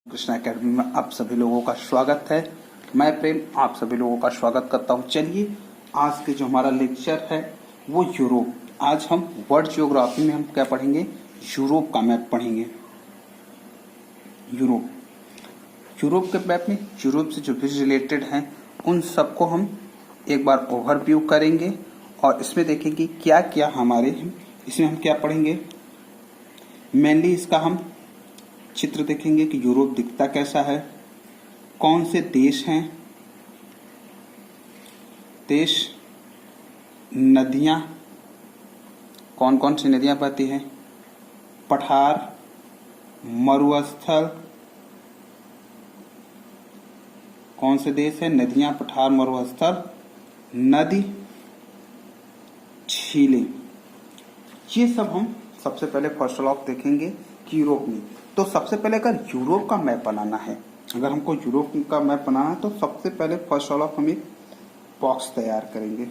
Krishna academy में आप सभी लोगों का स्वागत है। मैं प्रेम आप सभी लोगों का स्वागत करता हूं। चलिए आज के जो हमारा लेक्चर है वो यूरोप। आज हम वर्ल्ड ज्योग्राफी में हम क्या पढ़ेंगे, यूरोप का मैप पढ़ेंगे। यूरोप यूरोप के मैप में यूरोप से जो भी रिलेटेड हैं उन सबको हम एक बार ओवरव्यू करेंगे और इसमें देखेंगे क्या क्या हमारे इसमें हम क्या पढ़ेंगे। मेनली इसका हम चित्र देखेंगे कि यूरोप दिखता कैसा है, कौन से देश हैं, देश, नदियां, कौन कौन सी नदियां बहती हैं, पठार, मरुस्थल, कौन से देश है, नदियां, पठार, मरुस्थल, नदी, झीलें। ये सब हम सबसे पहले फर्स्ट ऑफ देखेंगे कि यूरोप में। तो सबसे पहले अगर यूरोप का मैप बनाना है, अगर हमको यूरोप का मैप बनाना है तो सबसे पहले फर्स्ट ऑफ हम एक बॉक्स तैयार करेंगे।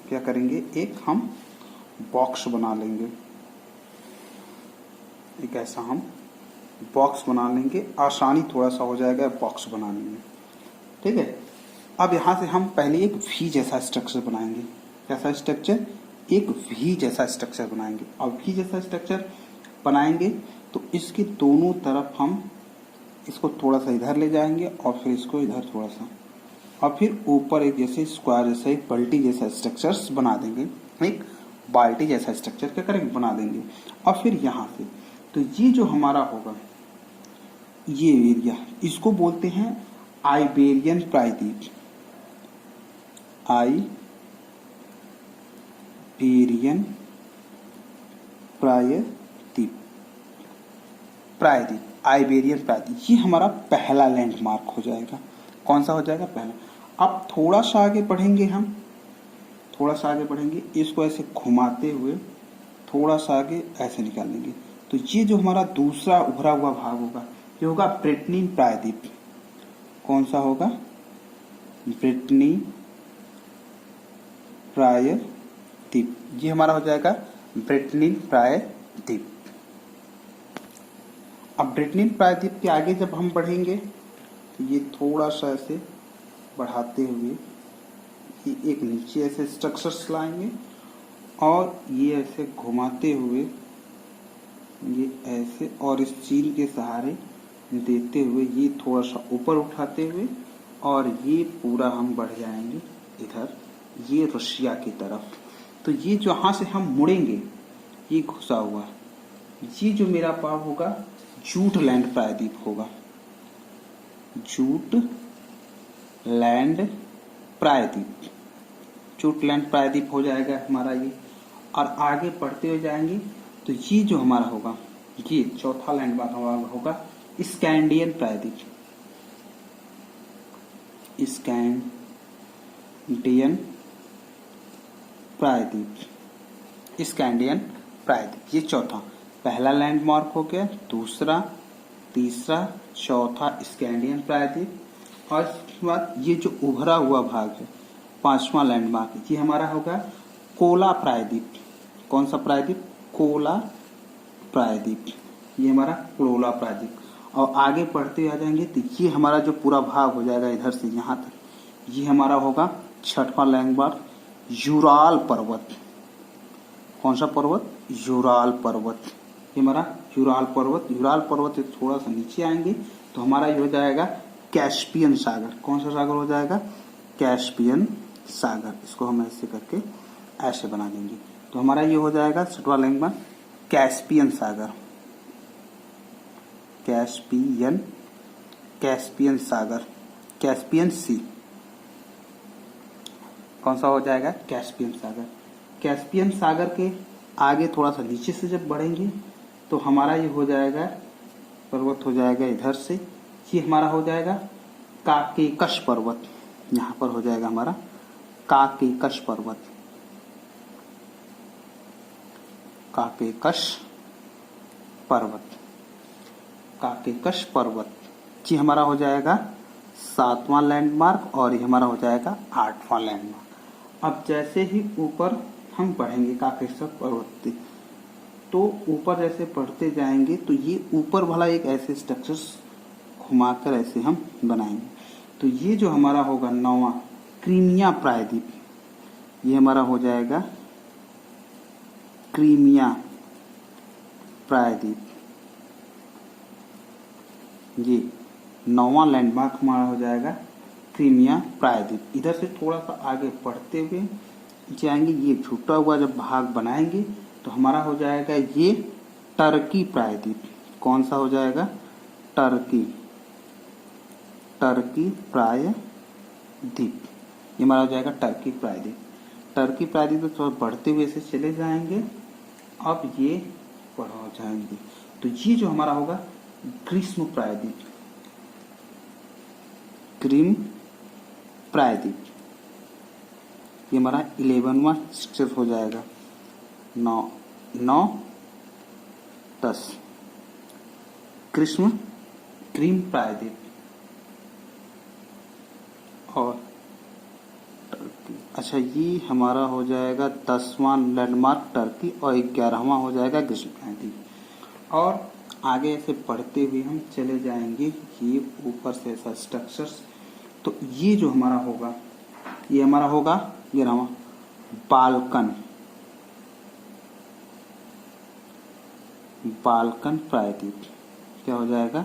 क्या करेंगे, एक हम बॉक्स बना लेंगे। एक ऐसा हम बॉक्स बना लेंगे, आसानी थोड़ा सा हो जाएगा बॉक्स बनाने में। ठीक है, अब यहां से हम पहले एक वी जैसा स्ट्रक्चर बनाएंगे। कैसा स्ट्रक्चर, एक वी जैसा स्ट्रक्चर बनाएंगे। अब वी जैसा स्ट्रक्चर बनाएंगे तो इसके दोनों तरफ हम इसको थोड़ा सा इधर ले जाएंगे और फिर इसको इधर थोड़ा सा, और फिर ऊपर एक जैसे स्क्वायर जैसा एक बाल्टी जैसा स्ट्रक्चर बना देंगे। एक बाल्टी जैसा स्ट्रक्चर क्या करेंगे, बना देंगे। और फिर यहाँ से तो ये जो हमारा होगा ये एरिया, इसको बोलते हैं आइबेरियन प्रायद्वीप। आइबेरियन प्रायद्वीप, आइबेरियन प्रायद्वीप, ये हमारा पहला लैंडमार्क हो जाएगा। कौन सा हो जाएगा, पहला। अब थोड़ा सा आगे बढ़ेंगे हम, थोड़ा सा आगे बढ़ेंगे, इसको ऐसे घुमाते हुए थोड़ा सा आगे ऐसे निकालेंगे तो ये जो हमारा दूसरा उभरा हुआ भाग होगा ये होगा ब्रिटनी प्रायद्वीप। कौन सा होगा, ब्रिटनी प्रायद्वीप, ये हमारा हो जाएगा ब्रिटनी प्रायद्वीप। अब ब्रिटनी प्रायद्वीप के आगे जब हम बढ़ेंगे तो ये थोड़ा सा ऐसे बढ़ाते हुए ये एक नीचे ऐसे स्ट्रक्चर्स लाएंगे और ये ऐसे घुमाते हुए ये ऐसे और इस चील के सहारे देते हुए ये थोड़ा सा ऊपर उठाते हुए और ये पूरा हम बढ़ जाएंगे इधर, ये रशिया की तरफ। तो ये जहाँ से हम मुड़ेंगे ये घुसा हुआ, ये जो मेरा पाव होगा जूटलैंड प्रायद्वीप होगा। जूटलैंड प्रायद्वीप, जूटलैंड प्रायद्वीप हो जाएगा हमारा ये। और आगे बढ़ते हुए जाएंगे तो ये जो हमारा होगा ये चौथा लैंडमार्क हमारा होगा स्कैंडियन प्रायद्वीप। स्कैंडियन प्रायद्वीप, स्कैंडियन प्रायद्वीप, ये चौथा। पहला लैंडमार्क हो गया, दूसरा, तीसरा, चौथा स्कैंडियन प्रायद्वीप। और इसके बाद ये जो उभरा हुआ भाग है पांचवा लैंडमार्क, ये हमारा होगा कोला प्रायद्वीप। कौन सा प्रायद्वीप, कोला प्रायद्वीप, ये हमारा कोला प्रायद्वीप। और आगे बढ़ते आ जाएंगे तो ये हमारा जो पूरा भाग हो जाएगा इधर से यहाँ तक, ये हमारा होगा छठवां लैंडमार्क यूराल पर्वत। कौन सा पर्वत, यूराल पर्वत, ये हमारा यूराल पर्वत। यूराल पर्वत से थोड़ा सा नीचे आएंगे तो हमारा ये हो जाएगा कैस्पियन सागर। कौन सा सागर हो जाएगा, कैस्पियन सागर। इसको हम ऐसे करके ऐसे बना देंगे तो हमारा ये हो जाएगा छठवां लैंडमार्क कैस्पियन सागर। कैस्पियन सागर, कैस्पियन सी। कौन सा हो जाएगा, कैस्पियन सागर। कैस्पियन सागर के आगे थोड़ा सा नीचे से जब बढ़ेंगे तो हमारा ये हो जाएगा पर्वत हो जाएगा इधर से, ये हमारा हो जाएगा काकेकश पर्वत। यहाँ पर हो जाएगा हमारा काकेकश पर्वत, काकेकश पर्वत, काकेकश पर्वत, ये हमारा हो जाएगा सातवां लैंडमार्क और ये हमारा हो जाएगा आठवां लैंडमार्क। अब जैसे ही ऊपर हम बढ़ेंगे काकेकश पर्वत तो ऊपर जैसे पढ़ते जाएंगे तो ये ऊपर वाला एक ऐसे स्ट्रक्चर्स घुमाकर ऐसे हम बनाएंगे। तो ये जो हमारा होगा 9वां क्रीमिया प्रायद्वीप, ये हमारा हो जाएगा क्रीमिया प्रायद्वीप। ये 9वां लैंडमार्क हमारा हो जाएगा क्रीमिया प्रायद्वीप। इधर से थोड़ा सा आगे पढ़ते हुए जाएंगे, ये छूटा हुआ जब भाग बनाएंगे तो हमारा हो जाएगा ये टर्की प्रायद्वीप। कौन सा हो जाएगा? टर्की प्रायद्वीप, ये हमारा हो जाएगा टर्की प्रायद्वीप। टर्की प्रायद्वीप तो थोड़ा बढ़ते हुए से चले जाएंगे, अब ये बढ़ जाएंगे। तो ये जो हमारा होगा ग्रीष्म प्रायद्वीप, क्रीम प्रायद्वीप, ये हमारा 11वां स्ट्रक्चर हो जाएगा। 9 10 ग्रीष्म क्रीम प्रायद्वीप और टर्की। अच्छा, ये हमारा हो जाएगा 10वां लैंडमार्क टर्की और 11वां हो जाएगा ग्रीष्म प्रायद्वीप। और आगे ऐसे पढ़ते हुए हम चले जाएंगे, ये ऊपर से ऐसा स्ट्रक्चर्स। तो ये जो हमारा होगा, ये हमारा होगा 11वां बाल्कन प्रायद्वीप। क्या हो जाएगा?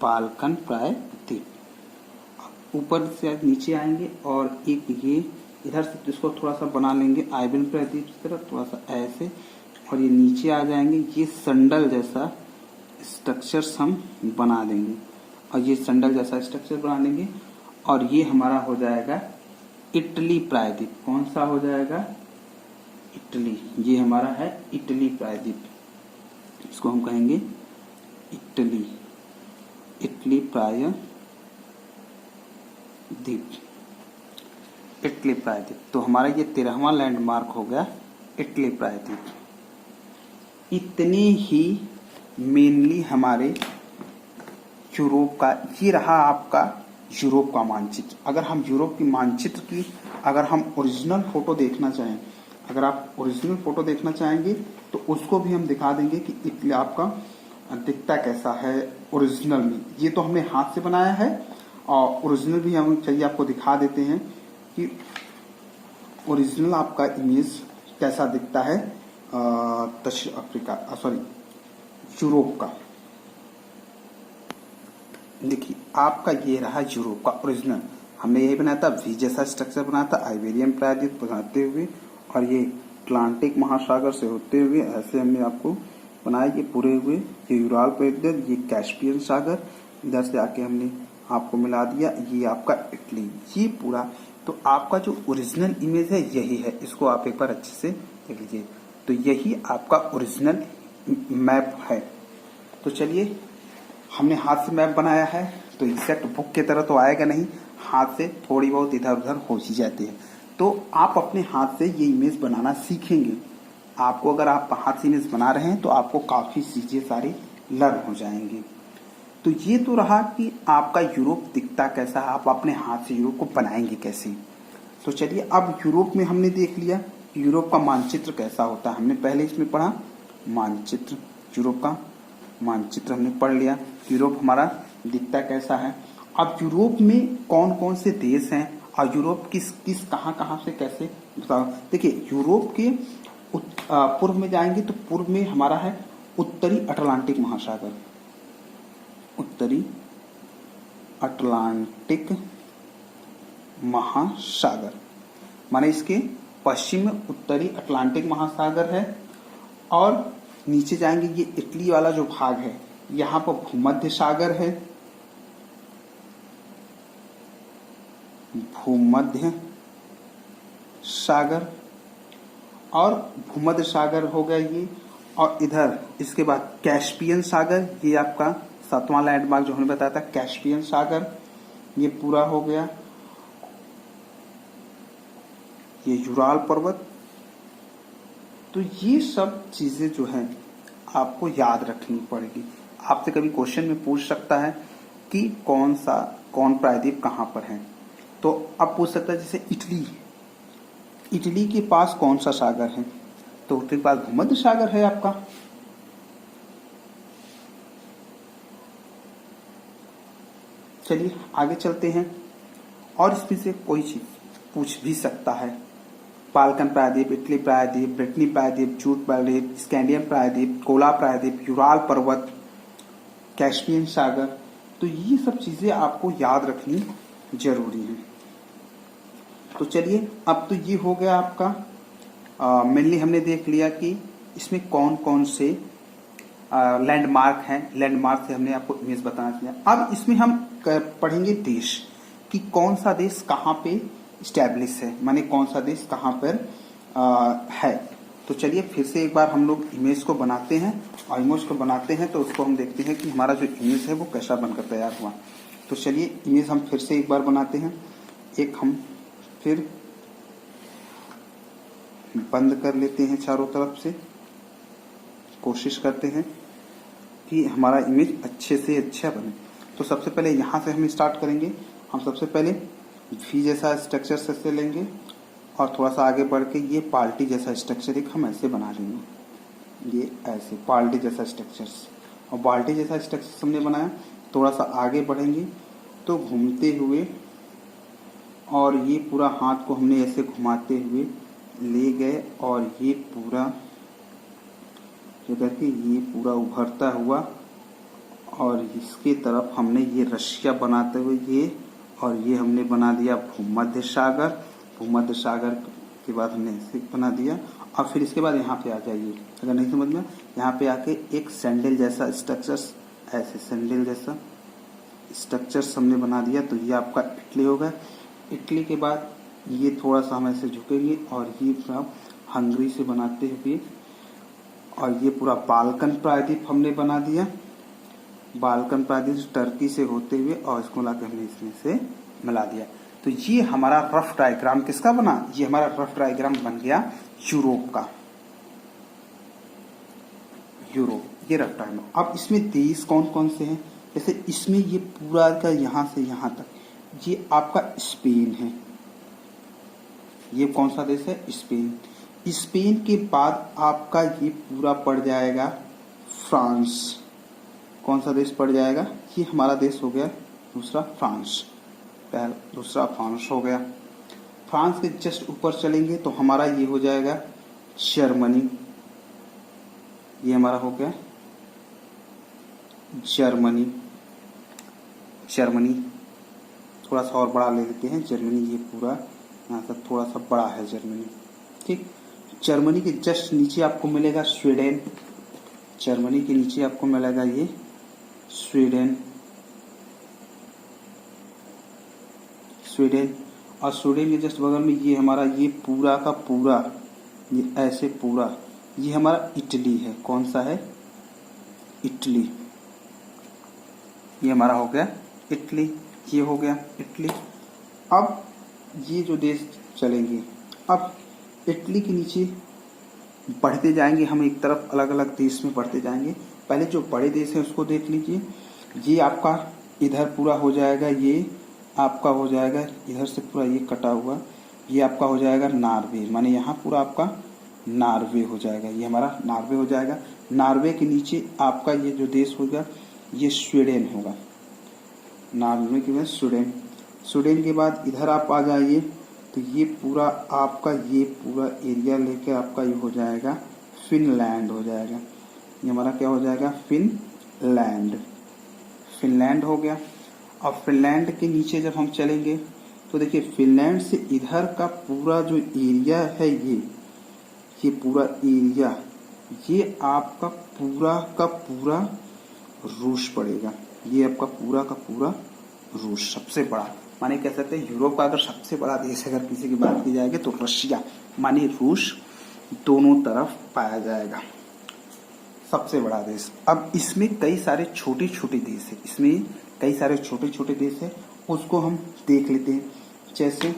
बाल्कन प्रायद्वीप। ऊपर से नीचे आएंगे और एक ये इधर से इसको थोड़ा सा बना लेंगे आइबेरियन प्रायद्वीप की तरह, थोड़ा सा ऐसे, और ये नीचे आ जाएंगे। ये संडल जैसा स्ट्रक्चर्स हम बना देंगे और ये संडल जैसा स्ट्रक्चर बना लेंगे। और ये हमारा हो जाएगा इटली प्रायद्वीप। कौन सा हो जाएगा? इटली। ये हमारा है इटली प्रायद्वीप, इसको हम कहेंगे इटली प्रायद्वीप। इटली प्रायद्वीप। तो हमारा ये 13वां लैंडमार्क हो गया इटली प्रायद्वीप। इतने ही मेनली हमारे यूरोप का, ये रहा आपका यूरोप का मानचित्र। अगर हम यूरोप की मानचित्र की अगर हम ओरिजिनल फोटो देखना चाहें, अगर आप ओरिजिनल फोटो देखना चाहेंगे तो उसको भी हम दिखा देंगे कि इटली आपका दिखता कैसा है ओरिजिनल में। ये तो हमने हाथ से बनाया है और ओरिजिनल भी हम चलिए आपको दिखा देते हैं कि ओरिजिनल आपका इमेज कैसा दिखता है दक्षिण अफ्रीका यूरोप का। देखिए आपका ये रहा यूरोप का ओरिजिनल। हमने यही बनाया था, वी जैसा स्ट्रक्चर बनाया था आइबेरियन प्रायद्वीप बनाते हुए, और ये अटलांटिक महासागर से होते हुए ऐसे हमने आपको बनाया ये पूरे हुए। ये यूराल प्रायद्वीप, ये कैस्पियन सागर, इधर से आके हमने आपको मिला दिया ये आपका इटली, ये पूरा। तो आपका जो ओरिजिनल इमेज है यही है, इसको आप एक बार अच्छे से देख लीजिए। तो यही आपका ओरिजिनल मैप है। तो चलिए, हमने हाथ से मैप बनाया है तो एग्जैक्ट बुक की तरह तो आएगा नहीं, हाथ से थोड़ी बहुत इधर उधर हो ही जाती है। तो आप अपने हाथ से ये इमेज बनाना सीखेंगे। आपको अगर आप हाथ से इमेज बना रहे हैं तो आपको काफी चीजें सारी लर्न हो जाएंगी। तो ये तो रहा कि आपका यूरोप दिखता कैसा है, आप अपने हाथ से यूरोप को बनाएंगे कैसे। तो चलिए, अब यूरोप में हमने देख लिया यूरोप का मानचित्र कैसा होता है। हमने पहले इसमें पढ़ा मानचित्र, यूरोप का मानचित्र हमने पढ़ लिया, यूरोप हमारा दिखता कैसा है। अब यूरोप में कौन कौन से देश हैं और यूरोप किस किस कहाँ से कैसे बताओ। देखिए, यूरोप के पूर्व में जाएंगे तो पूर्व में हमारा है उत्तरी अटलांटिक महासागर, उत्तरी अटलांटिक महासागर, माने इसके पश्चिम में उत्तरी अटलांटिक महासागर है। और नीचे जाएंगे, ये इटली वाला जो भाग है यहाँ पर भूमध्य सागर है, भूमध्य सागर, और भूमध्य सागर हो गया ये। और इधर इसके बाद कैस्पियन सागर, ये आपका 7वां लैंडमार्क जो हमने बताया था कैस्पियन सागर, ये पूरा हो गया। ये यूराल पर्वत। तो ये सब चीजें जो हैं आपको याद रखनी पड़ेगी। आपसे कभी क्वेश्चन में पूछ सकता है कि कौन प्रायद्वीप कहाँ पर है। तो अब पूछ सकता है जैसे इटली के पास कौन सा सागर है, तो उत्तरी पास भूमध्य सागर है आपका। चलिए आगे चलते हैं। और इसमें से कोई चीज पूछ भी सकता है। बाल्कन प्रायद्वीप, इटली प्रायद्वीप, ब्रिटनी प्रायद्वीप, जूट प्रायद्वीप, स्कैंडियन प्रायद्वीप, कोला प्रायद्वीप, यूराल पर्वत, कैस्पियन सागर, तो ये सब चीजें आपको याद रखनी जरूरी है। तो चलिए अब तो ये हो गया आपका मेनली हमने देख लिया कि इसमें कौन कौन से लैंडमार्क हैं। लैंडमार्क से हमने आपको इमेज बताना चाहिए। अब इसमें हम पढ़ेंगे देश कि कौन सा देश कहाँ पे स्टैब्लिश है, माने कौन सा देश कहाँ पर है। तो चलिए फिर से एक बार हम लोग इमेज को बनाते हैं, और इमेज को बनाते हैं तो उसको हम देखते हैं कि हमारा जो इमेज है वो कैसा बनकर तैयार हुआ। तो चलिए इमेज हम फिर से एक बार बनाते हैं। एक हम फिर बंद कर लेते हैं चारों तरफ से, कोशिश करते हैं कि हमारा इमेज अच्छे से अच्छा बने। तो सबसे पहले यहाँ से हम स्टार्ट करेंगे। हम सबसे पहले वी जैसा स्ट्रक्चर से लेंगे और थोड़ा सा आगे बढ़ के ये पार्टी जैसा स्ट्रक्चर एक हम ऐसे बना लेंगे। ये ऐसे पार्टी जैसा स्ट्रक्चर, और बाल्टी जैसा स्ट्रक्चर हमने बनाया। थोड़ा सा आगे बढ़ेंगे तो घूमते हुए, और ये पूरा हाथ को हमने ऐसे घुमाते हुए ले गए, और ये पूरा जो करके ये पूरा उभरता हुआ, और इसके तरफ हमने ये रशिया बनाते हुए ये, और ये हमने बना दिया भूमध्य सागर। भूमध्य सागर के बाद हमने ऐसे बना दिया, और फिर इसके बाद यहाँ पे आ जाइए, अगर नहीं समझ में, यहाँ पे आके एक सैंडल जैसा स्ट्रक्चर्स, ऐसे सैंडल जैसा स्ट्रक्चर्स हमने बना दिया। तो ये आपका इटली होगा। इटली के बाद ये थोड़ा सा हम ऐसे झुकेंगे, और ये पूरा हंगरी से बनाते हुए, और ये पूरा बाल्कन प्रायद्वीप हमने बना दिया। बाल्कन प्रायद्वीप टर्की से होते हुए, और इसको लाके हमने इसमें से मिला दिया। तो ये हमारा रफ डायग्राम किसका बना, ये हमारा रफ डायग्राम बन गया यूरोप का। यूरोप, ये रफ डायग्राम। अब इसमें देश कौन कौन से हैं, जैसे इसमें ये पूरा का यहाँ से यहाँ तक ये आपका स्पेन है। ये कौन सा देश है, स्पेन। स्पेन के बाद आपका ये पूरा पड़ जाएगा फ्रांस। कौन सा देश पड़ जाएगा, ये हमारा देश हो गया दूसरा फ्रांस। पहला दूसरा फ्रांस हो गया। फ्रांस के जस्ट ऊपर चलेंगे तो हमारा ये हो जाएगा जर्मनी। ये हमारा हो गया जर्मनी। जर्मनी थोड़ा सा और बड़ा ले लेते हैं, जर्मनी ये पूरा यहाँ तक थोड़ा सा बड़ा है जर्मनी, ठीक। जर्मनी के जस्ट नीचे आपको मिलेगा स्वीडन। जर्मनी के नीचे आपको मिलेगा ये स्वीडन। स्वीडन, और स्वीडन के जस्ट बगल में ये हमारा ये पूरा का पूरा, ये ऐसे पूरा, ये हमारा इटली है। कौन सा है, इटली। ये हमारा हो गया इटली, ये हो गया इटली। अब ये जो देश चलेंगे, अब इटली के नीचे बढ़ते जाएंगे हम एक तरफ, अलग अलग देश में बढ़ते जाएंगे। पहले जो बड़े देश है उसको देख लीजिए। ये आपका इधर पूरा हो जाएगा, ये आपका हो जाएगा इधर से पूरा ये कटा हुआ, ये आपका हो जाएगा नॉर्वे, माने यहाँ पूरा आपका नॉर्वे हो जाएगा। ये हमारा नॉर्वे हो जाएगा। नॉर्वे के नीचे आपका ये जो देश होगा ये स्वीडन होगा। नॉर्वे के बाद स्वीडन। स्वीडन के बाद इधर आप आ जाइए तो ये पूरा आपका ये पूरा एरिया लेके आपका ये हो जाएगा फिनलैंड हो जाएगा। ये हमारा क्या हो जाएगा, फिनलैंड। फिनलैंड हो गया। अब फिनलैंड के नीचे जब हम चलेंगे तो देखिए फिनलैंड से इधर का पूरा जो एरिया है ये पूरा एरिया ये आपका पूरा का पूरा रूस पड़ेगा। ये आपका पूरा का पूरा रूस सबसे बड़ा, माने कह सकते हैं यूरोप का अगर सबसे बड़ा देश अगर किसी की बात की जाएगी तो रशिया, माने रूस दोनों तरफ पाया जाएगा सबसे बड़ा देश। अब इसमें कई सारे छोटे छोटे देश है, इसमें कई सारे छोटे छोटे देश है, उसको हम देख लेते हैं। जैसे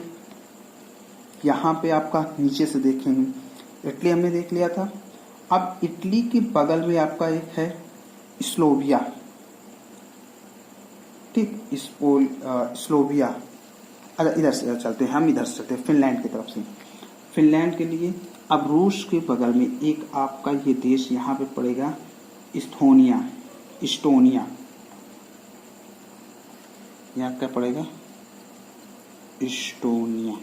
यहाँ पे आपका नीचे से देखेंगे इटली हमने देख लिया था। अब इटली के बगल में आपका एक है स्लोविया, ठीक, स्लोविया। अगर इधर से चलते हैं, हम इधर से चलते हैं फिनलैंड की तरफ से। फिनलैंड के लिए अब रूस के बगल में एक आपका ये देश यहाँ पे पड़ेगा इस्टोनिया। यहाँ क्या पड़ेगा, इस्टोनिया।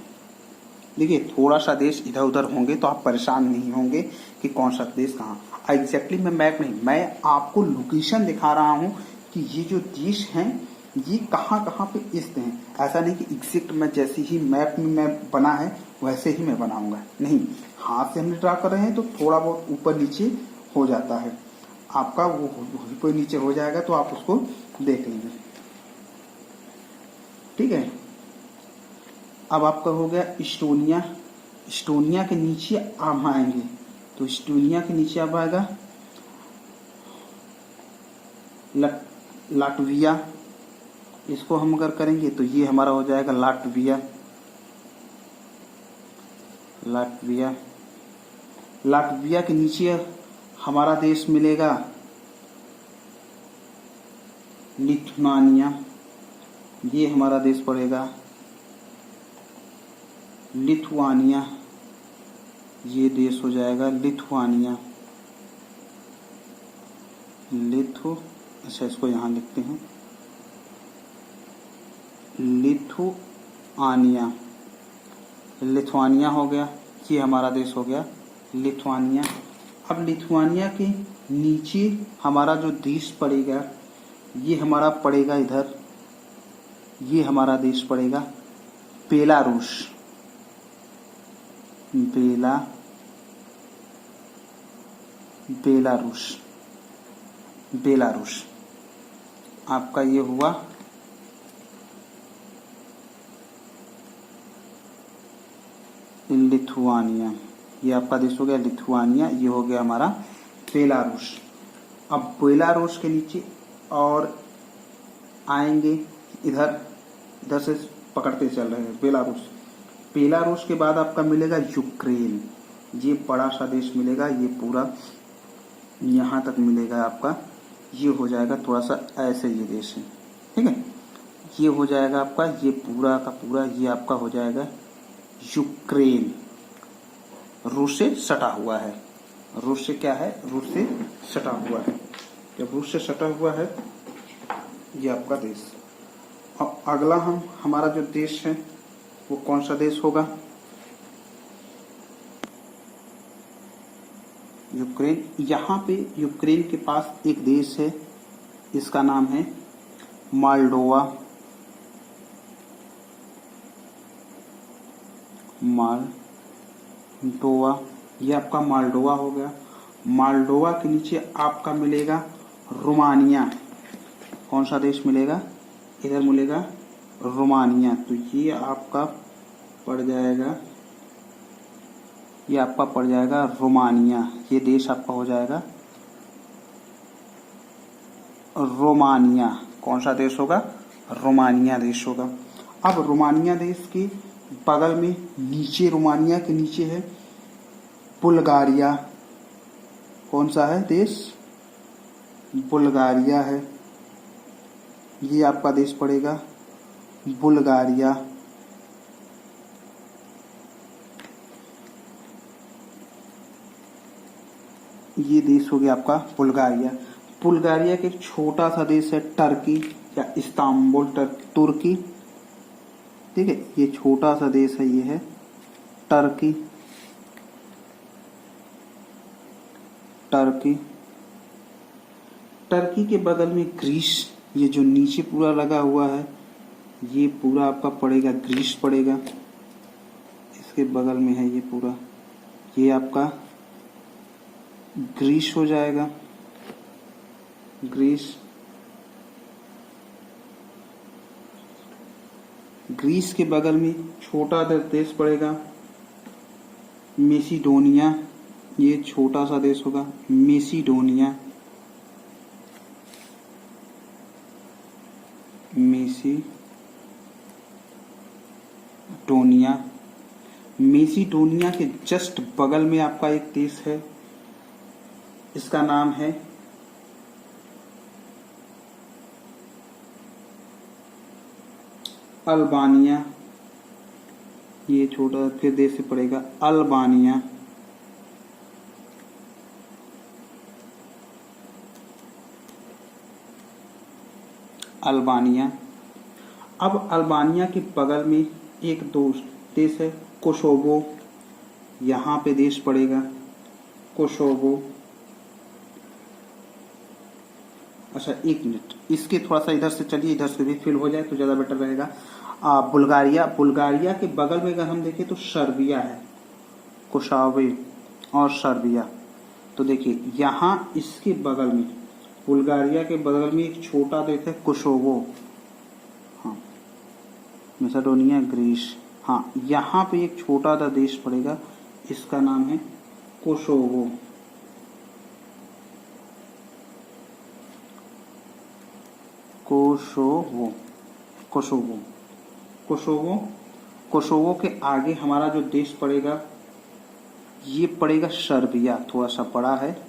देखिए थोड़ा सा देश इधर उधर होंगे तो आप परेशान नहीं होंगे कि कौन सा देश कहाँ। एग्जैक्टली मैं मैप नहीं, मैं आपको लोकेशन दिखा रहा हूँ कि ये जो देश हैं ये कहाँ कहाँ पे स्थित हैं। ऐसा नहीं कि एग्जैक्ट मैं जैसे ही मैप में मैं बना है वैसे ही मैं बनाऊंगा, नहीं। हाथ से हम ड्रा कर रहे हैं तो थोड़ा बहुत ऊपर नीचे हो जाता है आपका, वो ऊपर नीचे हो जाएगा तो आप उसको देख लेंगे, ठीक है। अब आपका हो गया इस्टोनिया। इस्टोनिया के नीचे आप आएंगे तो इस्टोनिया के नीचे आप आएगा लाटविया। इसको हम अगर करेंगे तो ये हमारा हो जाएगा लाटविया। लाटविया, लाटविया के नीचे हमारा देश मिलेगा लिथुआनिया। ये हमारा देश पड़ेगा लिथुआनिया। ये देश हो जाएगा लिथुआनिया। अच्छा इसको यहाँ लिखते हैं लिथुआनिया। लिथुआनिया हो गया, ये हमारा देश हो गया लिथुआनिया। अब लिथुआनिया के नीचे हमारा जो देश पड़ेगा ये हमारा पड़ेगा इधर, ये हमारा देश पड़ेगा बेलारूस। बेलारूस आपका ये हुआ लिथुआनिया। ये आपका देश हो गया लिथुआनिया, ये हो गया हमारा बेलारूस। अब बेलारूस के नीचे और आएंगे इधर, इधर से पकड़ते चल रहे हैं बेलारूस। बेलारूस के बाद आपका मिलेगा यूक्रेन। ये बड़ा सा देश मिलेगा, ये पूरा यहाँ तक मिलेगा आपका। ये हो जाएगा थोड़ा सा ऐसे ये देश है, ठीक है। ये हो जाएगा आपका, ये पूरा का पूरा ये आपका हो जाएगा यूक्रेन। रूस से सटा हुआ है। रूस से क्या है, रूस से सटा हुआ है। जब रूस से सटा हुआ है ये आपका देश। अब अगला हमारा जो देश है वो कौन सा देश होगा, यूक्रेन। यहाँ पे यूक्रेन के पास एक देश है, इसका नाम है माल्डोवा। माल्डोवा, ये आपका माल्डोवा हो गया। माल्डोवा के नीचे आपका मिलेगा रोमानिया। कौन सा देश मिलेगा, इधर मिलेगा रोमानिया। तो ये आपका पड़ जाएगा, ये आपका पड़ जाएगा रोमानिया। ये देश आपका हो जाएगा रोमानिया। कौन सा देश होगा, रोमानिया देश होगा। अब रोमानिया देश के बगल में नीचे, रोमानिया के नीचे है बुल्गारिया। कौन सा है देश, बुल्गारिया है। ये आपका देश पड़ेगा बुल्गारिया। ये देश हो गया आपका बुल्गारिया। बुल्गारिया के एक छोटा सा देश है टर्की या इस्तांबुल तुर्की, ठीक है। ये छोटा सा देश है, ये है टर्की। टर्की, टर्की के बगल में ग्रीस। ये जो नीचे पूरा लगा हुआ है ये पूरा आपका पड़ेगा ग्रीस पड़ेगा। इसके बगल में है ये पूरा, ये आपका ग्रीस हो जाएगा, ग्रीस। ग्रीस के बगल में छोटा देश पड़ेगा मेसिडोनिया। ये छोटा सा देश होगा मेसिडोनिया। मेसिडोनिया, मेसिडोनिया के जस्ट बगल में आपका एक देश है, इसका नाम है अल्बानिया। ये छोटा फिर देश से पड़ेगा अल्बानिया। अल्बानिया। अब अल्बानिया के बगल में एक देश है कोसोवो, यहाँ पे देश पड़ेगा कोसोवो। अच्छा एक मिनट, इसके थोड़ा सा इधर से चलिए, इधर से भी फिल हो जाए तो ज़्यादा बेटर रहेगा। बुल्गारिया, बुल्गारिया के बगल में अगर हम देखें तो सर्बिया है, कोसावे और सर्बिया। तो देखिए यहाँ इसके बगल में, बुल्गारिया के बगल में एक छोटा देश है कोसोवो, हाँ मैसेडोनिया ग्रीस, हाँ यहाँ पे एक छोटा सा देश पड़ेगा, इसका नाम है Kosovo. Kosovo, Kosovo, Kosovo, Kosovo के आगे हमारा जो देश पड़ेगा ये पड़ेगा सर्बिया, थोड़ा सा बड़ा है,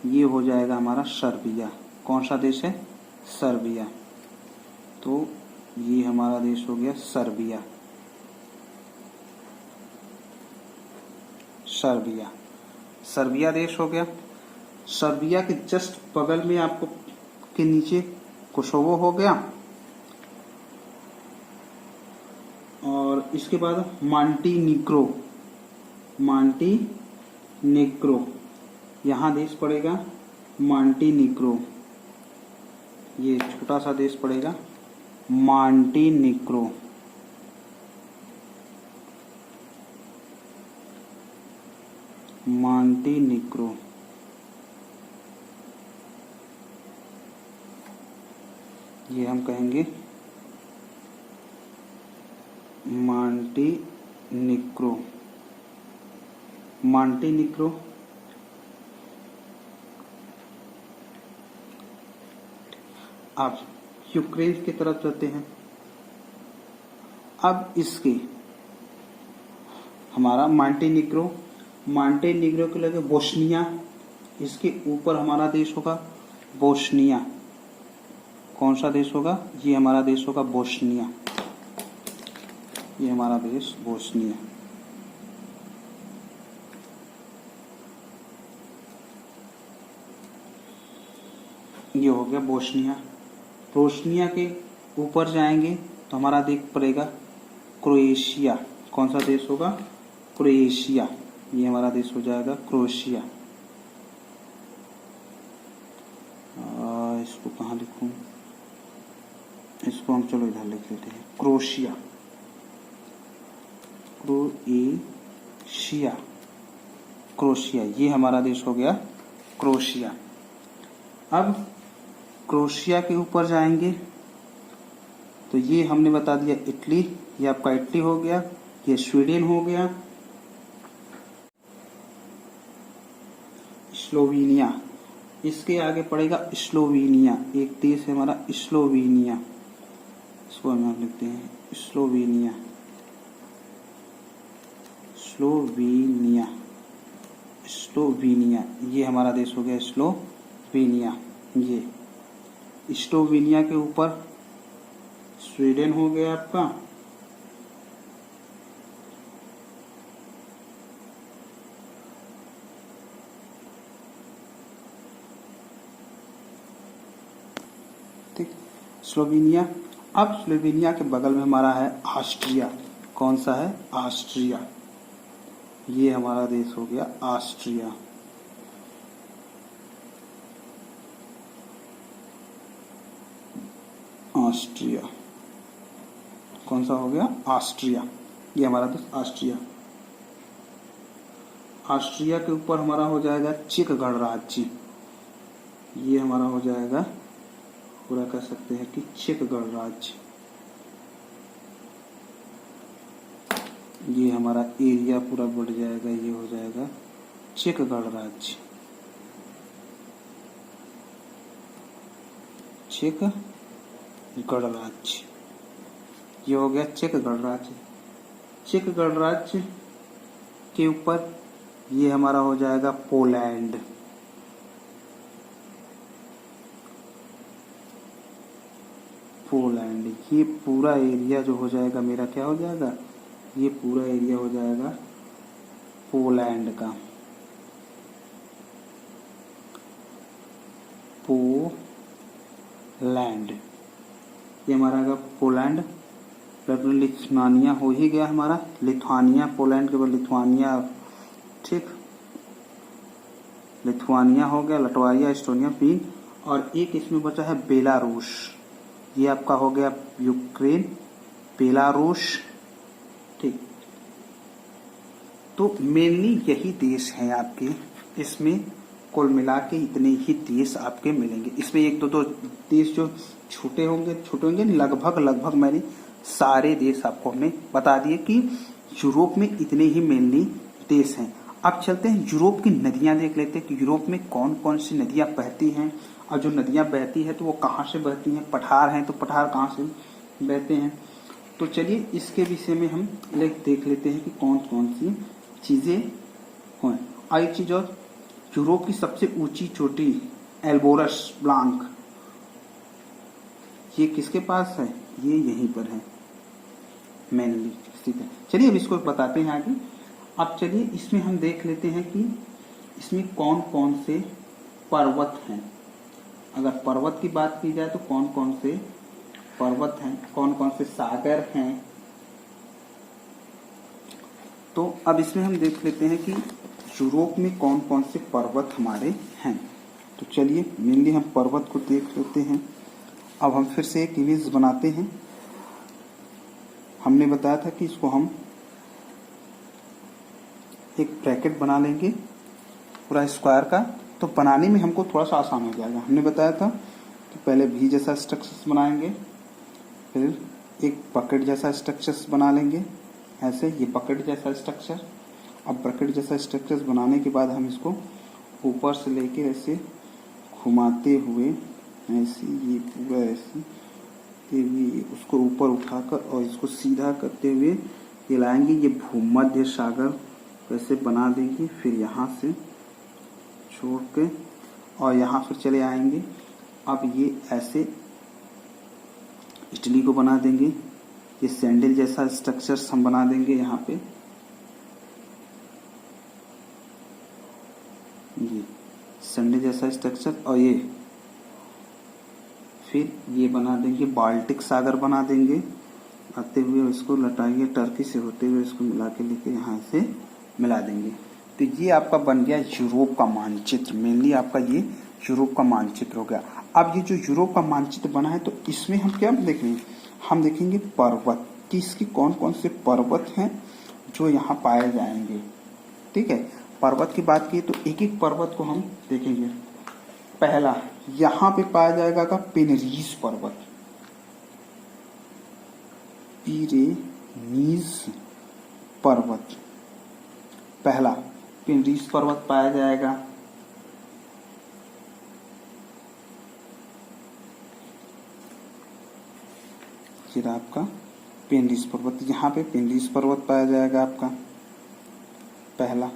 ये हो जाएगा हमारा सर्बिया। कौन सा देश है? सर्बिया। तो ये हमारा देश हो गया सर्बिया, सर्बिया, सर्बिया देश हो गया। सर्बिया के जस्ट बगल में आपको के नीचे कोसोवो हो गया, और इसके बाद मांटीनीग्रो, मांटीनीग्रो, यहाँ देश पड़ेगा मांटीनीग्रो, ये छोटा सा देश पड़ेगा मांटीनीग्रो। मांटीनीग्रो, ये हम कहेंगे मांटीनीग्रो, मांटीनीग्रो। अब यूक्रेन की तरफ चलते हैं। अब इसके हमारा मांटीनीग्रो, मांटीनीग्रो के लगे बोस्निया, इसके ऊपर हमारा देश होगा बोस्निया। कौन सा देश होगा? ये हमारा देश होगा बोस्निया, ये हमारा देश बोस्निया। ये हो गया बोस्निया। बोस्निया के ऊपर जाएंगे तो हमारा देश पड़ेगा क्रोएशिया। कौन सा देश होगा? क्रोएशिया, ये हमारा देश हो जाएगा क्रोएशिया। इसको कहाँ लिखूं? इसको हम चलो इधर लिख लेते हैं, क्रोएशिया, क्रोएशिया, क्रोएशिया, ये हमारा देश हो गया क्रोएशिया। अब क्रोएशिया के ऊपर जाएंगे तो ये हमने बता दिया इटली, ये आपका इटली हो गया, ये स्वीडन हो गया, स्लोवेनिया, इसके आगे पड़ेगा स्लोवेनिया, एक देश है हमारा स्लोवेनिया, इसको हम यहाँ लिखते हैं स्लोवेनिया, स्लोवेनिया, स्लोवेनिया, ये हमारा देश हो गया स्लोवेनिया। ये स्लोवेनिया के ऊपर स्वीडन हो गया आपका, ठीक, स्लोवेनिया। अब स्लोवेनिया के बगल में हमारा है ऑस्ट्रिया। कौन सा है? ऑस्ट्रिया, ये हमारा देश हो गया ऑस्ट्रिया। ऑस्ट्रिया, कौन सा हो गया? ऑस्ट्रिया, ये हमारा देश ऑस्ट्रिया। ऑस्ट्रिया के ऊपर हमारा हो जाएगा चेक गणराज्य, ये हमारा हो जाएगा, पूरा कह सकते हैं कि चेक गणराज्य। ये हमारा एरिया पूरा बढ़ जाएगा, ये हो जाएगा चेक गणराज्य, चेक गणराज्य, ये हो गया चेक गणराज्य। चेक गणराज्य के ऊपर ये हमारा हो जाएगा पोलैंड, पोलैंड, ये पूरा एरिया जो हो जाएगा मेरा क्या हो जाएगा? ये पूरा एरिया हो जाएगा पोलैंड का, पोलैंड, ये हमारा आएगा पोलैंड, लिथुआनिया हो ही गया हमारा, लिथुआनिया, पोलैंड के बाद लिथुआनिया, ठीक, लिथुआनिया हो गया, लटवारिया, एस्टोनिया, फिन, और एक इसमें बचा है बेलारूस, ये आपका हो गया यूक्रेन, बेलारूस, ठीक। तो मेनली यही देश हैं आपके, इसमें कुल मिला के इतने ही देश आपके मिलेंगे। इसमें एक दो देश जो छोटे होंगे लगभग मैंने सारे देश आपको हमने बता दिए कि यूरोप में इतने ही मेनली देश हैं। अब चलते हैं यूरोप की नदियां देख लेते हैं कि यूरोप में कौन कौन सी नदियां बहती हैं, और जो नदियां बहती है तो वो कहाँ से बहती हैं, पठार हैं तो पठार कहाँ से बहते हैं। तो चलिए इसके विषय में हम देख लेते हैं कि कौन कौन सी चीजें हैं। आई चीज, और यूरोप की सबसे ऊंची चोटी एल्बोरस ब्लांक, ये किसके पास है, ये यहीं पर है मेनली, ठीक है। चलिए अब इसको बताते हैं आगे। अब चलिए इसमें हम देख लेते हैं कि इसमें कौन कौन से पर्वत हैं। अगर पर्वत की बात की जाए तो कौन कौन से पर्वत हैं, कौन कौन से सागर हैं। तो अब इसमें हम देख लेते हैं कि यूरोप में कौन कौन से पर्वत हमारे हैं। तो चलिए मेनली हम पर्वत को देख लेते हैं। अब हम फिर से एक इमेज बनाते हैं। हमने बताया था कि इसको हम एक ब्रैकेट बना लेंगे पूरा स्क्वायर का, तो बनाने में हमको थोड़ा सा आसान हो जाएगा। हमने बताया था कि पहले भी जैसा स्ट्रक्चर्स बनाएंगे, फिर एक बकेट जैसा स्ट्रक्चर्स बना लेंगे, ऐसे ये बकेट जैसा स्ट्रक्चर। अब बकेट जैसा स्ट्रक्चर्स बनाने के बाद हम इसको ऊपर से लेके ऐसे घुमाते हुए ऐसे, ये पूरा ऐसे उसको ऊपर उठाकर और इसको सीधा करते हुए ये लाएंगे, ये भूमध्य सागर वैसे बना देंगे। फिर यहाँ से छोड़ के और यहाँ फिर चले आएंगे। अब ये ऐसे इटली को बना देंगे, ये सैंडल जैसा स्ट्रक्चर्स हम बना देंगे यहाँ पे, ये सैंडल जैसा स्ट्रक्चर, और ये फिर ये बना देंगे बाल्टिक सागर बना देंगे, आते हुए इसको लटाएंगे टर्की से होते हुए इसको मिला के लेके यहाँ से मिला देंगे। तो ये आपका बन गया यूरोप का मानचित्र। मेनली आपका ये यूरोप का मानचित्र हो गया। अब ये जो यूरोप का मानचित्र बना है तो इसमें हम क्या देखेंगे, हम देखेंगे पर्वत कि इसके कौन कौन से पर्वत हैं जो यहाँ पाए जाएंगे, ठीक है। पर्वत की बात की तो एक एक पर्वत को हम देखेंगे। पहला यहाँ पे पाया जाएगा का पेनरीज पर्वत, पिरेनीज पर्वत, पहला पेनरीज पर्वत पाया जाएगा। फिर आपका पेनरीज पर्वत, यहाँ पे पेनरीज पर्वत पाया जाएगा आपका पहला।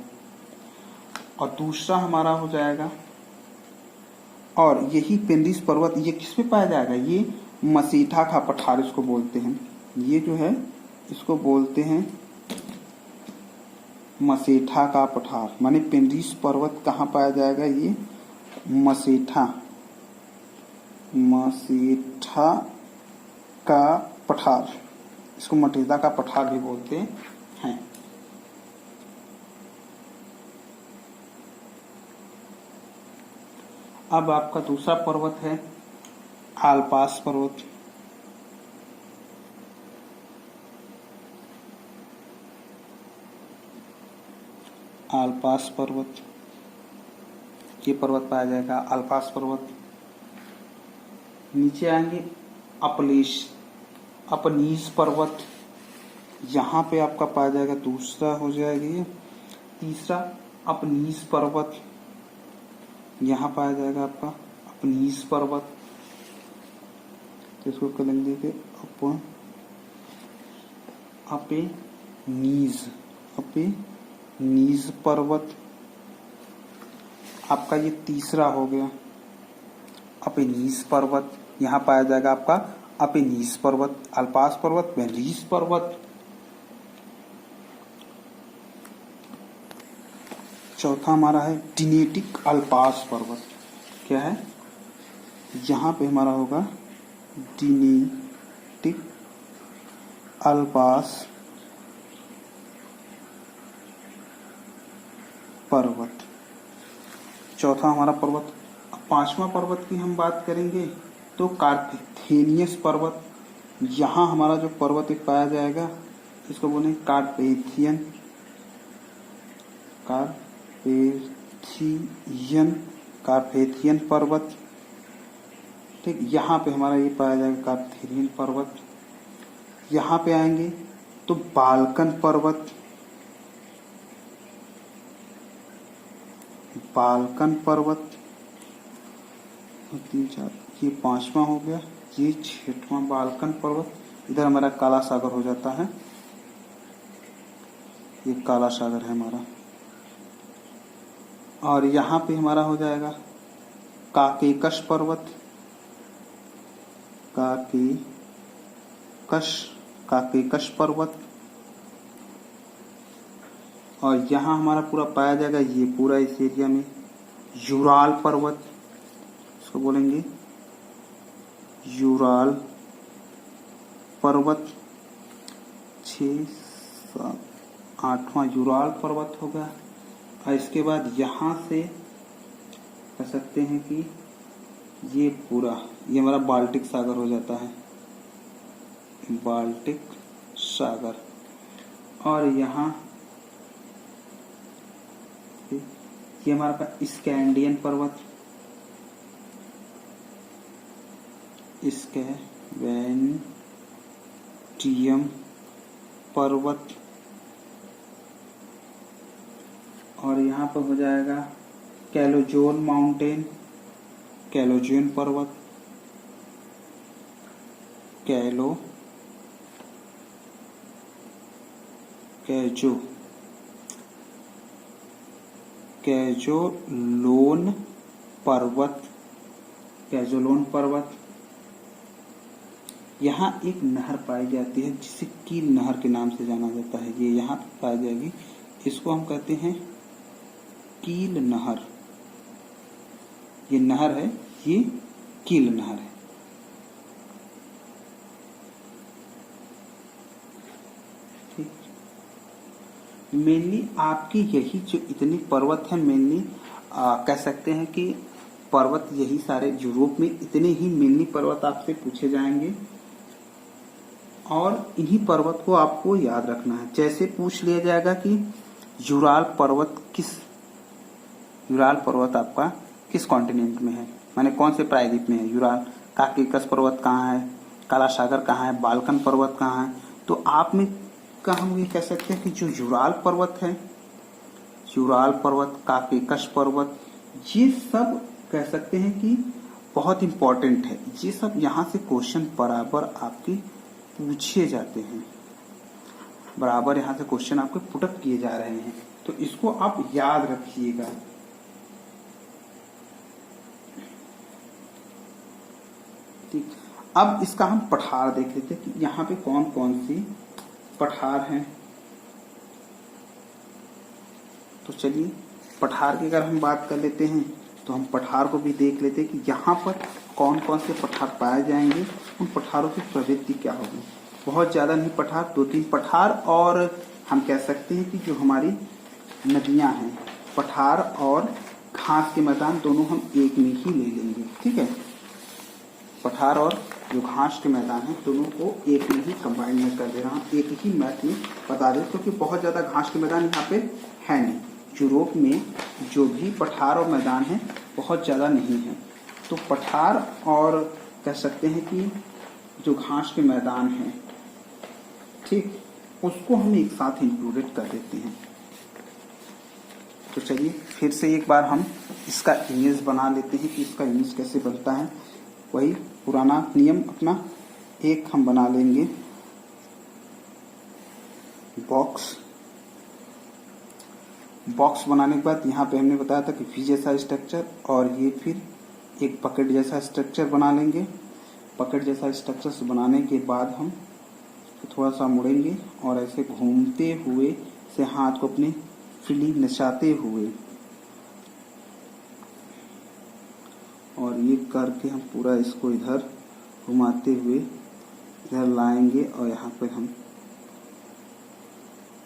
और दूसरा हमारा हो जाएगा, और यही पेनरीज पर्वत ये किस पे पाया जाएगा, ये मसीठा का पठार इसको बोलते हैं। ये जो है इसको बोलते हैं मसेठा का पठार, माने पेनरीज पर्वत कहाँ पाया जाएगा, ये मसेठा का पठार, इसको मटेदा का पठार भी बोलते हैं। अब आपका दूसरा पर्वत है आल्पास पर्वत। आल्पास पर्वत, ये पर्वत पाया जाएगा आल्पास पर्वत। नीचे आएंगे अपनीज पर्वत, यहाँ पे आपका पाया जाएगा, दूसरा हो जाएगा ये। तीसरा अपनीज पर्वत, यहाँ पाया जाएगा आपका अपनीज पर्वत, तो इसको करेंगे कि अपनीज पर्वत आपका ये तीसरा हो गया। अपनीज पर्वत, यहाँ पाया जाएगा आपका अपनीज पर्वत, अल्पास पर्वत, पेनरीज पर्वत। चौथा हमारा है डिनेटिक अल्पास पर्वत, क्या है, यहाँ पे हमारा होगा डिनेटिक ठीक, अल्पास पर्वत चौथा हमारा पर्वत। पांचवा पर्वत की हम बात करेंगे तो कार्पेथियस पर्वत। यहाँ हमारा जो पर्वत एक पाया जाएगा इसको बोलेंगे कार्पेथियन कार्पेथियन पर्वत। ठीक, यहाँ पे हमारा ये पाया जाएगा कार्पेथियन पर्वत। यहाँ पे आएंगे तो बाल्कन पर्वत, बाल्कन पर्वत 3 4, ये पांचवा हो गया, ये छठवां बाल्कन पर्वत। इधर हमारा काला सागर हो जाता है, ये काला सागर है हमारा। और यहाँ पे हमारा हो जाएगा काकेकस पर्वत, काकेकस पर्वत। और यहाँ हमारा पूरा पाया जाएगा ये पूरा इस एरिया में यूराल पर्वत, इसको बोलेंगे यूराल पर्वत। 6 7 8वां यूराल पर्वत होगा। और इसके बाद यहाँ से कह सकते हैं कि ये पूरा ये हमारा बाल्टिक सागर हो जाता है, बाल्टिक सागर। और यहाँ ये हमारा स्कैंडियन पर्वत, स्कैवेंटियम पर्वत। और यहाँ पर हो जाएगा कैलोजोन माउंटेन, कैलोजोन पर्वत, कैजोलोन पर्वत, कैजोलोन पर्वत। यहाँ एक नहर पाई जाती है जिसे कील नहर के नाम से जाना जाता है, ये यहाँ पाई जाएगी। इसको हम कहते हैं कील नहर। ये नहर है, ये कील नहर है। ठीक, मेनली आपकी यही जो इतनी पर्वत है, मेनली कह सकते हैं कि पर्वत यही सारे यूरोप में इतने ही मेनली पर्वत आपसे पूछे जाएंगे। और इन्हीं पर्वत को आपको याद रखना है। जैसे पूछ लिया जाएगा कि यूराल पर्वत आपका किस कॉन्टिनेंट में है, माने कौन से प्रायद्वीप में है। यूराल, काकेकस पर्वत कहाँ है, काला सागर कहाँ है, बाल्कन पर्वत कहाँ है। तो आप में का हम ये कह सकते हैं कि जो यूराल पर्वत है, यूराल पर्वत, काकेकस पर्वत, ये सब कह सकते हैं कि बहुत इंपॉर्टेंट है। ये सब यहाँ से क्वेश्चन बराबर आपके पूछे जाते हैं, बराबर यहाँ से क्वेश्चन आपके पुटअप किए जा रहे हैं। तो इसको आप याद रखिएगा। ठीक, अब इसका हम पठार देख लेते हैं कि यहाँ पे कौन कौन सी पठार हैं। तो चलिए पठार की अगर हम बात कर लेते हैं तो हम पठार को भी देख लेते हैं कि यहाँ पर कौन कौन से पठार पाए जाएंगे, उन पठारों की प्रवृत्ति क्या होगी। बहुत ज्यादा नहीं पठार, 2-3 पठार। और हम कह सकते हैं कि जो हमारी नदियां हैं, पठार और घास के मैदान दोनों हम एक में ही ले लेंगे। ठीक है, पठार और जो घास के मैदान है दोनों को एक में ही कंबाइन में कर दे रहा हूँ, एक ही मैप में बता दे, क्योंकि बहुत ज्यादा घास के मैदान यहाँ पे है नहीं। यूरोप में जो भी पठार और मैदान है बहुत ज्यादा नहीं है। तो पठार और कह सकते हैं कि जो घास के मैदान है, ठीक, उसको हम एक साथ इंक्लूडेड कर देते हैं। तो चलिए फिर से एक बार हम इसका इमेज बना लेते हैं कि इसका इमेज कैसे बनता है। वही पुराना नियम अपना एक हम बना लेंगे बॉक्स बनाने के बाद यहाँ पे हमने बताया था कि वी जैसा स्ट्रक्चर, और ये फिर एक पकेट जैसा स्ट्रक्चर बना लेंगे। पकेट जैसा स्ट्रक्चर बनाने के बाद हम थोड़ा सा मुड़ेंगे और ऐसे घूमते हुए से हाथ को अपने फ्रीली नचाते हुए और ये करके हम पूरा इसको इधर घुमाते हुए इधर लाएंगे और यहाँ पे हम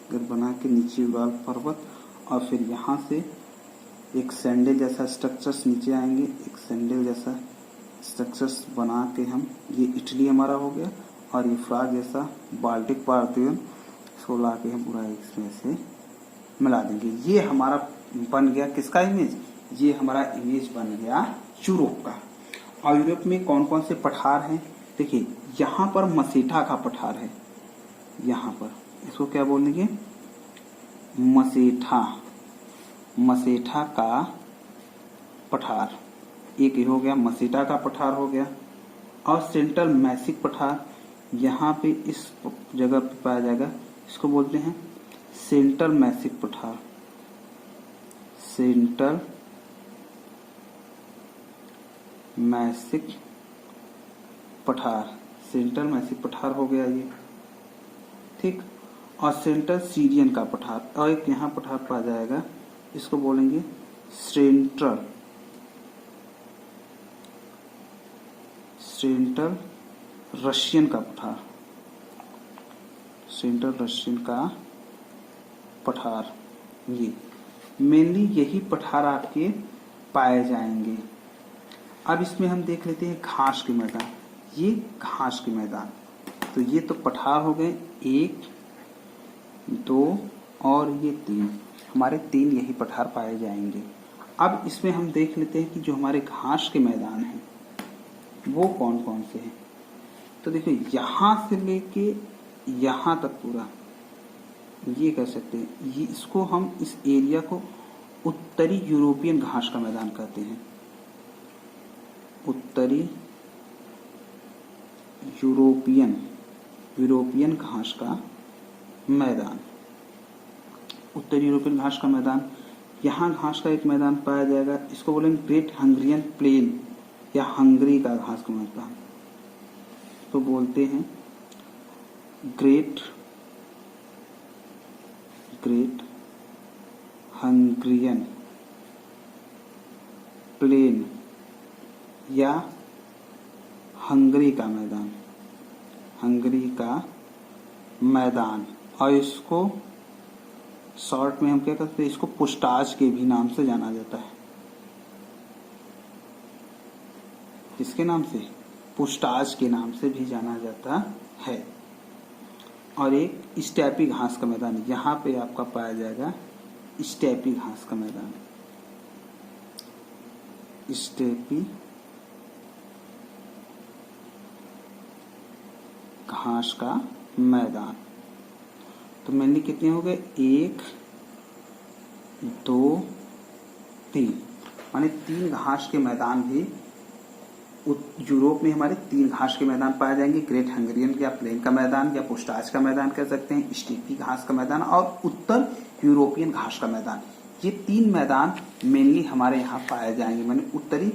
इधर बना के नीचे उड़ाल पर्वत, और फिर यहाँ से एक सैंडल जैसा स्ट्रक्चर्स नीचे आएंगे, एक सैंडल जैसा स्ट्रक्चर्स बना के हम, ये इटली हमारा हो गया, और ये फ्राग जैसा बाल्टिक पार्थेयन, इसको ला के हम पूरा इसमें से मिला देंगे। ये हमारा बन गया किसका इमेज, ये हमारा इमेज बन गया यूरोप का। और यूरोप में कौन कौन से पठार हैं, देखिए यहाँ पर मसेठा का पठार है, यहाँ पर इसको क्या बोलेंगे, मसेठा, मसेठा का पठार, एक हो गया मसेठा का पठार हो गया। और सेंट्रल मैसिक पठार यहाँ पे इस जगह पे पाया जाएगा, इसको बोलते हैं सेंट्रल मैसिक पठार, सेंट्रल मैसिक पठार, सेंट्रल मैसिक पठार हो गया ये, ठीक। और सेंट्रल सीरियन का पठार, और एक यहाँ पठार पाया जाएगा, इसको बोलेंगे सेंट्रल, सेंट्रल रशियन का पठार, सेंट्रल रशियन का पठार। ये मेनली यही पठार आपके पाए जाएंगे। अब इसमें हम देख लेते हैं घास के मैदान, ये घास के मैदान, तो ये तो पठार हो गए, 1 2 और ये 3, हमारे 3 यही पठार पाए जाएंगे। अब इसमें हम देख लेते हैं कि जो हमारे घास के मैदान हैं वो कौन कौन से हैं। तो देखिए यहाँ से लेके यहाँ तक पूरा ये कह सकते हैं, ये इसको हम इस एरिया को उत्तरी यूरोपियन घास का मैदान कहते हैं, उत्तरी यूरोपियन घास का मैदान, उत्तरी यूरोपियन घास का मैदान। यहाँ घास का एक मैदान पाया जाएगा, इसको बोलेंगे ग्रेट हंगरियन प्लेन या हंगरी का घास का मैदान, तो बोलते हैं ग्रेट हंगरियन प्लेन या हंगरी का मैदान, हंगरी का मैदान। और इसको शॉर्ट में हम क्या कहते हैं, इसको पुस्टाज के भी नाम से जाना जाता है, किसके नाम से, पुस्टाज के नाम से भी जाना जाता है। और एक स्टेपी घास का मैदान, यहाँ पे आपका पाया जाएगा स्टेपी घास का मैदान, स्टेपी घास का मैदान। तो मेनली कितने हो गए, 1 2 3, माने 3 घास के मैदान भी यूरोप में हमारे 3 घास के मैदान पाए जाएंगे, ग्रेट हंगरियन या प्लेन का मैदान या पुस्टाज का मैदान कह सकते हैं, स्टेपी घास का मैदान और उत्तर यूरोपियन घास का मैदान। ये 3 मैदान मेनली हमारे यहाँ पाए जाएंगे, माने उत्तरी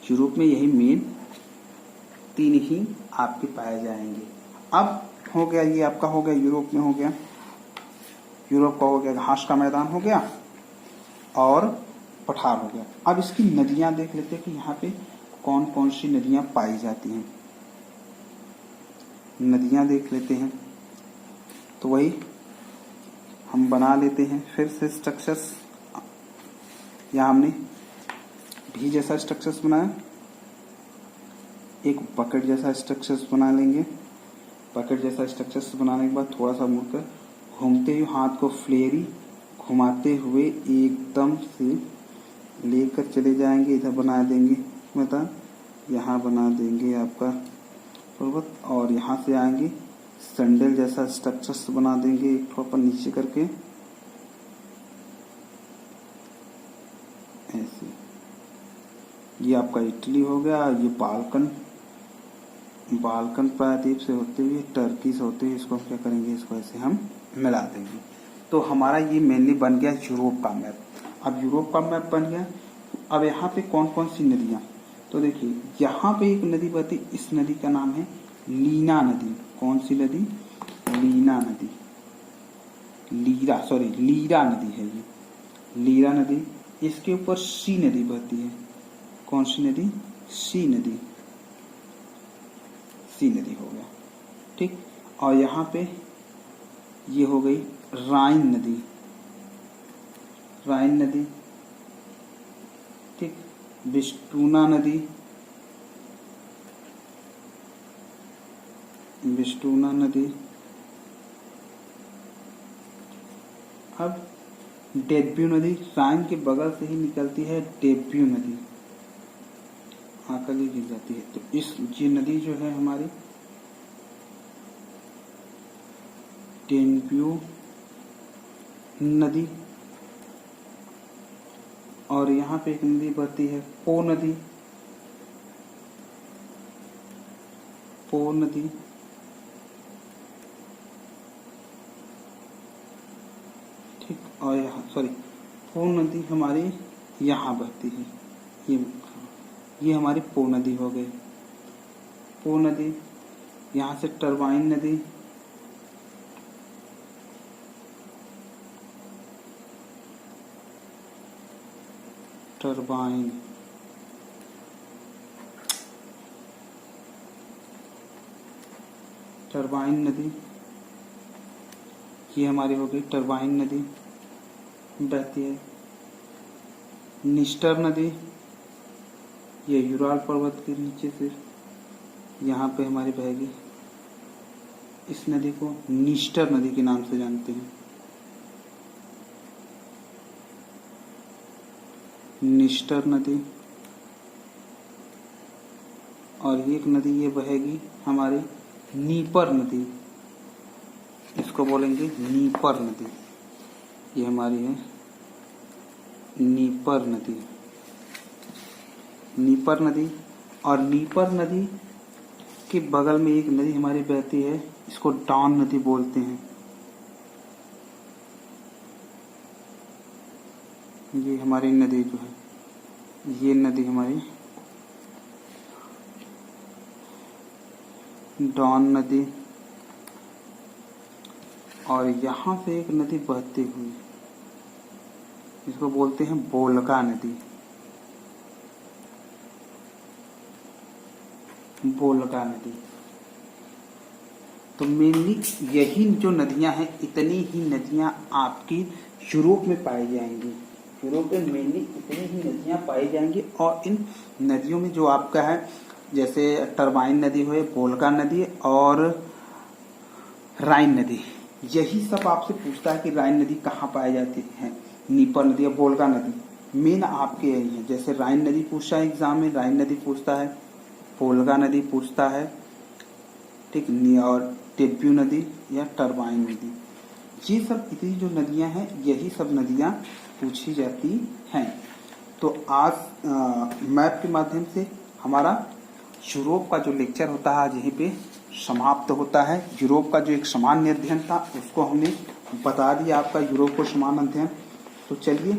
यूरोप में यही मेन 3 ही आपके पाए जाएंगे। अब हो गया, ये आपका हो गया यूरोप में, हो गया यूरोप का, हो गया घास का मैदान हो गया और पठार हो गया। अब इसकी नदियां देख लेते हैं कि यहाँ पे कौन कौन सी नदियां पाई जाती हैं, नदियां देख लेते हैं। तो वही हम बना लेते हैं फिर से स्ट्रक्चर्स, यहाँ हमने भी जैसा स्ट्रक्चर्स बनाया, एक बकेट जैसा स्ट्रक्चर्स बना लेंगे। बकेट जैसा स्ट्रक्चर्स बनाने के बाद थोड़ा सा मुड़कर घूमते हुए हाथ को फ्लेरी घुमाते हुए एकदम से लेकर चले जाएंगे, इधर बना देंगे मैदान, यहाँ बना देंगे आपका पर्वत, और यहाँ से आएंगे सैंडल जैसा स्ट्रक्चर्स बना देंगे एक थोड़ा नीचे करके ऐसे। ये आपका इटली हो गया, ये बाल्कन प्रायद्वीप से होते हुए टर्की से होते हुए इसको हम क्या करेंगे, इसको ऐसे हम मिला देंगे। तो हमारा ये मेनली बन गया यूरोप का मैप। अब यूरोप का मैप बन गया, अब यहाँ पे कौन कौन सी नदियाँ, तो देखिए यहाँ पे एक नदी बहती, इस नदी का नाम है लीना नदी। कौन सी नदी, लीना नदी, लीरा नदी है ये, लीरा नदी। इसके ऊपर सी नदी बहती है, कौन सी नदी, सी नदी। सी नदी हो गया, ठीक। और यहाँ पे ये हो गई राइन नदी, राइन नदी, ठीक। विस्टूना नदी, विस्टूना नदी। अब डेब्यू नदी, राइन के बगल से ही निकलती है डेब्यू नदी, आकर ही गिर जाती है। तो इस ये नदी जो है हमारी डेब्यू नदी। और यहाँ पे एक नदी बहती है पो नदी, पो नदी। ठीक, और यहाँ सॉरी पो नदी हमारी यहाँ बहती है, ये हमारी पो नदी हो गई, पो नदी। यहाँ से टरबाइन नदी, टरबाइन, टरबाइन नदी, ये हमारी हो गई टरबाइन नदी बहती है। निस्टर नदी, ये यूराल पर्वत के नीचे से यहाँ पे हमारी बहेगी। इस नदी को निस्टर नदी के नाम से जानते हैं, निस्टर नदी। और एक नदी ये बहेगी हमारी नीपर नदी, इसको बोलेंगे नीपर नदी, ये हमारी है नीपर नदी, नीपर नदी। और नीपर नदी के बगल में एक नदी हमारी बहती है, इसको डॉन नदी बोलते हैं। ये हमारी नदी जो है, ये नदी हमारी डॉन नदी। और यहाँ से एक नदी बहती हुई, इसको बोलते हैं बोलगा नदी, बोलगा नदी। तो मेनली यही जो नदियां हैं, इतनी ही नदियां आपकी यूरोप में पाई जाएंगी, यूरोप में मेनली इतनी ही नदियां पाई जाएंगी। और इन नदियों में जो आपका है, जैसे टरबाइन नदी हुए, बोलगा नदी और राइन नदी, यही सब आपसे पूछता है कि राइन नदी कहाँ पाई जाती है, नीपर नदी या बोलगा नदी। मेन आपके यही है, जैसे राइन नदी पूछता है एग्जाम में, राइन नदी पूछता है, बोलगा नदी पूछता है, ठीक। और डेब्यू नदी या टरबाइन नदी, ये सब इतनी जो नदियां हैं, यही सब नदियां पूछी जाती हैं। तो आज मैप के माध्यम से हमारा यूरोप का जो लेक्चर होता है आज यहीं पे समाप्त होता है। यूरोप का जो एक सामान्य अध्ययन था उसको हमने बता दिया, आपका यूरोप को समान अध्ययन। तो चलिए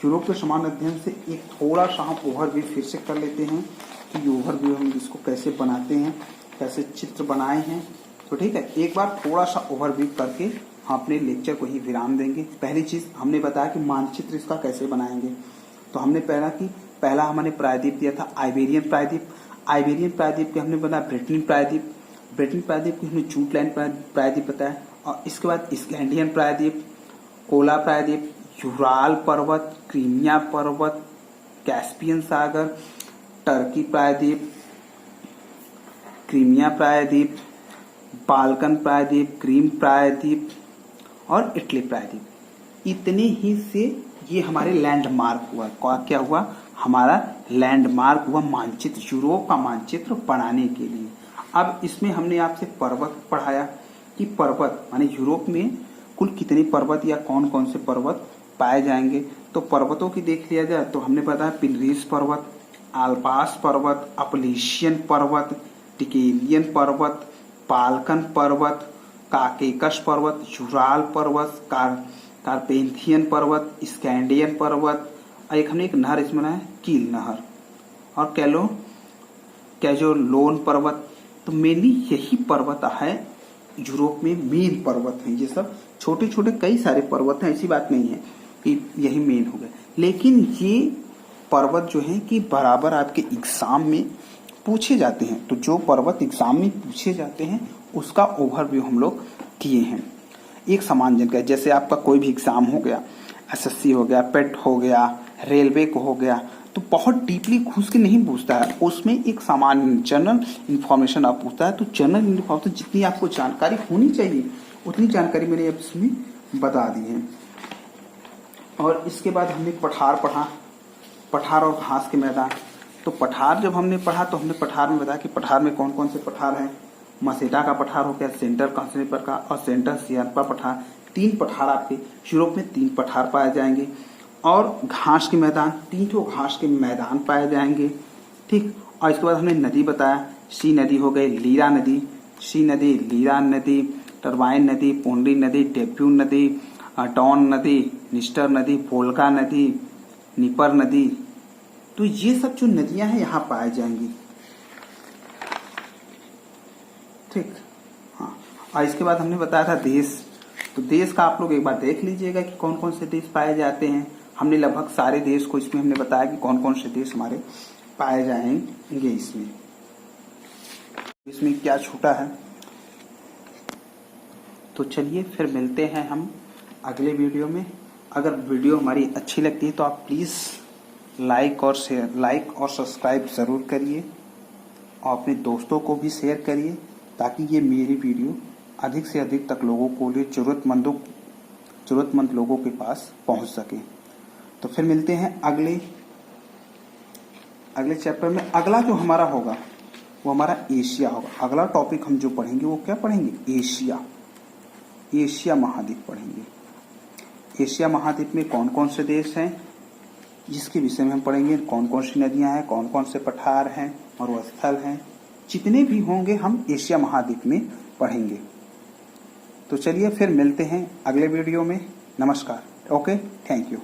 यूरोप के समान अध्ययन से एक थोड़ा सा हम ओवरव्यू फिर से कर लेते हैं कि ओवरव्यू हम इसको कैसे बनाते हैं, कैसे चित्र बनाए हैं। तो ठीक है, एक बार थोड़ा सा ओवरव्यू करके हम अपने लेक्चर को ही विराम देंगे। पहली चीज हमने बताया कि मानचित्र इसका कैसे बनाएंगे। तो हमने पहला हमने प्रायद्वीप दिया था आइबेरियन प्रायद्वीप, आइबेरियन प्रायद्वीप के हमने बनाया ब्रिटेन प्रायद्वीप, ब्रिटेन प्रायद्वीप को हमने जूटलैंड प्रायद्वीप बताया। और इसके बाद स्कैंडियन प्रायद्वीप, कोला प्रायद्वीप, यूराल पर्वत, क्रीमिया पर्वत, कैस्पियन सागर, टर्की प्रायद्वीप, क्रीमिया प्रायद्वीप, बाल्कन प्रायद्वीप, क्रीम प्रायद्वीप और इटली प्रायद्वीप। इतने ही से ये हमारे लैंडमार्क हुआ। क्या हुआ? हमारा लैंडमार्क हुआ मानचित्र, यूरोप का मानचित्र बनाने के लिए। अब इसमें हमने आपसे पर्वत पढ़ाया कि पर्वत माने यूरोप में कुल कितने पर्वत या कौन कौन से पर्वत पाए जाएंगे। तो पर्वतों की देख लिया जाए तो हमने बताया पिलरीज पर्वत, आल्पास पर्वत, अपलेशियन पर्वत, टिकेलियन पर्वत, बाल्कन पर्वत, काकेकस पर्वत, यूराल पर्वत, कार्पेथियन पर्वत, स्कैंडियन पर्वत, एक हमने एक नहर इसमें बनाया कील नहर, और कैजोलोन पर्वत। तो मेनली यही पर्वत है यूरोप में, मेन पर्वत हैं ये सब। छोटे छोटे कई सारे पर्वत हैं, ऐसी बात नहीं है कि यही मेन हो गए। लेकिन ये पर्वत जो है कि बराबर आपके एग्जाम में पूछे जाते हैं, तो जो पर्वत एग्जाम में पूछे जाते हैं उसका ओवरव्यू हम लोग किए हैं। एक समान जानकारी, जैसे आपका कोई भी एग्जाम हो गया, एसएससी हो गया, पेट हो गया, रेलवे को हो गया, तो बहुत डीपली घुस के नहीं पूछता है, उसमें एक सामान्य जनरल इन्फॉर्मेशन आप पूछता है। तो जनरल इन्फॉर्मेशन जितनी आपको जानकारी होनी चाहिए उतनी जानकारी मैंने अब इसमें बता दी है। और इसके बाद हमने पठार पढ़ा, पठार और घास के मैदान। तो पठार जब हमने पढ़ा तो हमने पठार में बताया कि पठार में कौन कौन से पठार हैं। मसेटा का पठार हो गया, सेंटर कांसनेपर का और सेंटर सियारपा पठार, 3 पठार आपके यूरोप में 3 पठार पाए जाएंगे। और घास के मैदान, 3 ठो घास के मैदान पाए जाएंगे, ठीक। और इसके बाद हमने नदी बताया, सी नदी हो गई, लीरा नदी, सी नदी, लीरा नदी, टरबाइन नदी, पोंडी नदी, डेप्यून नदी, टॉन नदी, निस्टर नदी, पोलका नदी, निपर नदी। तो ये सब जो नदियां हैं यहाँ पाए जाएंगी, ठीक। हाँ, और इसके बाद हमने बताया था देश। तो देश का आप लोग एक बार देख लीजिएगा कि कौन कौन से देश पाए जाते हैं। हमने लगभग सारे देश को इसमें हमने बताया कि कौन कौन से देश हमारे पाए जाएंगे। इसमें क्या छूटा है। तो चलिए फिर मिलते हैं हम अगले वीडियो में। अगर वीडियो हमारी अच्छी लगती है तो आप प्लीज़ लाइक और सब्सक्राइब ज़रूर करिए और अपने दोस्तों को भी शेयर करिए, ताकि ये मेरी वीडियो अधिक से अधिक तक लोगों को लिए ज़रूरतमंद लोगों के पास पहुंच सके। तो फिर मिलते हैं अगले चैप्टर में। अगला जो हमारा होगा वो हमारा एशिया होगा। अगला टॉपिक हम जो पढ़ेंगे वो क्या पढ़ेंगे, एशिया महाद्वीप पढ़ेंगे। एशिया महाद्वीप में कौन कौन से देश हैं जिसके विषय में हम पढ़ेंगे, कौन कौन सी नदियां हैं, कौन कौन से पठार हैं और वह स्थल हैं, जितने भी होंगे हम एशिया महाद्वीप में पढ़ेंगे। तो चलिए फिर मिलते हैं अगले वीडियो में। नमस्कार। Okay, thank you.